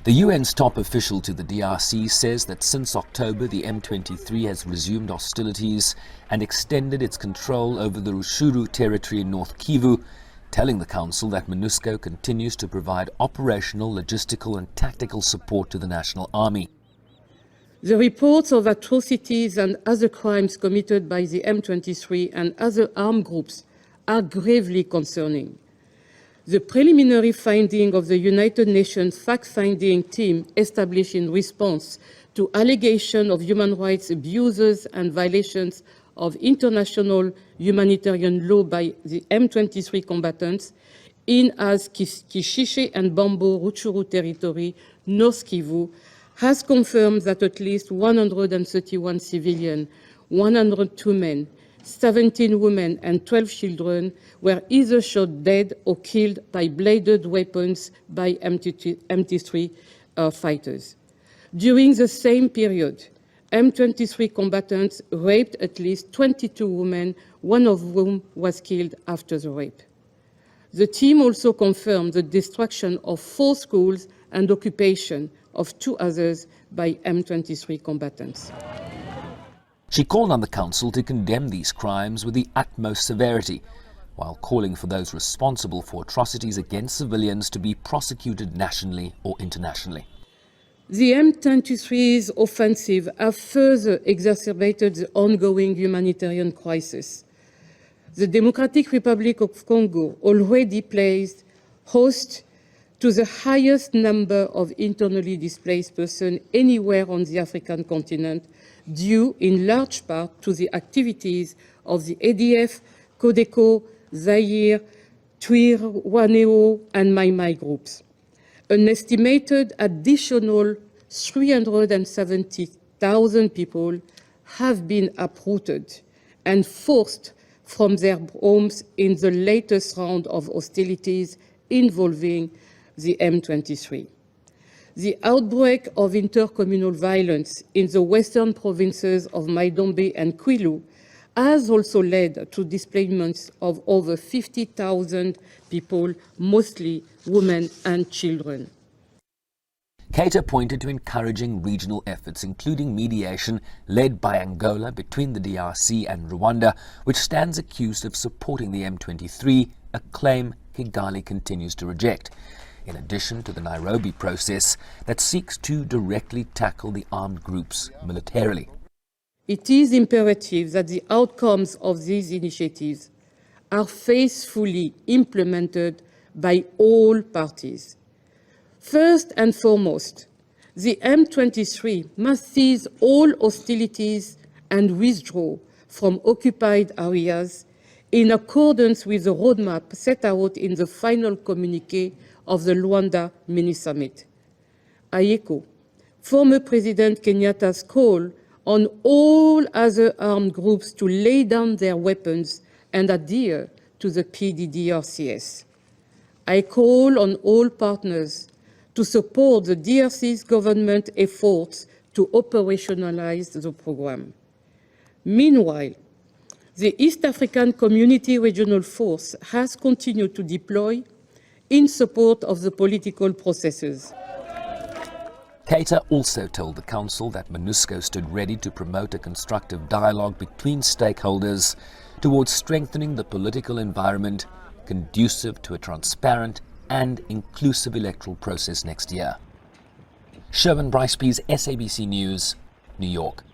The UN's top official to the DRC says that since October, the M23 has resumed hostilities and extended its control over the Rutshuru territory in North Kivu, telling the Council that MONUSCO continues to provide operational, logistical and tactical support to the National Army. The reports of atrocities and other crimes committed by the M23 and other armed groups are gravely concerning. The preliminary finding of the United Nations fact-finding team established in response to allegations of human rights abuses and violations of international humanitarian law by the M23 combatants in as Kishishe and Bintou Rutshuru territory, North Kivu, has confirmed that at least 131 civilians, 102 men, 17 women and 12 children were either shot dead or killed by bladed weapons by M23 fighters. During the same period, M23 combatants raped at least 22 women, one of whom was killed after the rape. The team also confirmed the destruction of 4 schools and occupation of 2 others by M23 combatants. She called on the Council to condemn these crimes with the utmost severity, while calling for those responsible for atrocities against civilians to be prosecuted nationally or internationally. The M23's offensive has further exacerbated the ongoing humanitarian crisis. The Democratic Republic of Congo already plays host to the highest number of internally displaced persons anywhere on the African continent, due in large part to the activities of the ADF, Codeco, Zaire, Twirwaneho, and Mai Mai groups. An estimated additional 370,000 people have been uprooted and forced from their homes in the latest round of hostilities involving the M23. The outbreak of intercommunal violence in the western provinces of Mai-Ndombe and Kwilu has also led to displacements of over 50,000 people, mostly women and children. Keita pointed to encouraging regional efforts, including mediation led by Angola between the DRC and Rwanda, which stands accused of supporting the M23, a claim Kigali continues to reject, in addition to the Nairobi process that seeks to directly tackle the armed groups militarily. It is imperative that the outcomes of these initiatives are faithfully implemented by all parties. First and foremost, the M23 must cease all hostilities and withdraw from occupied areas in accordance with the roadmap set out in the final communiqué of the Luanda mini-summit. I echo former President Kenyatta's call on all other armed groups to lay down their weapons and adhere to the PDDRCS. I call on all partners to support the DRC's government efforts to operationalize the program. Meanwhile, the East African Community Regional Force has continued to deploy in support of the political processes. Keita also told the Council that MONUSCO stood ready to promote a constructive dialogue between stakeholders towards strengthening the political environment conducive to a transparent and inclusive electoral process next year. Sherwin Bryce-Pease, SABC News, New York.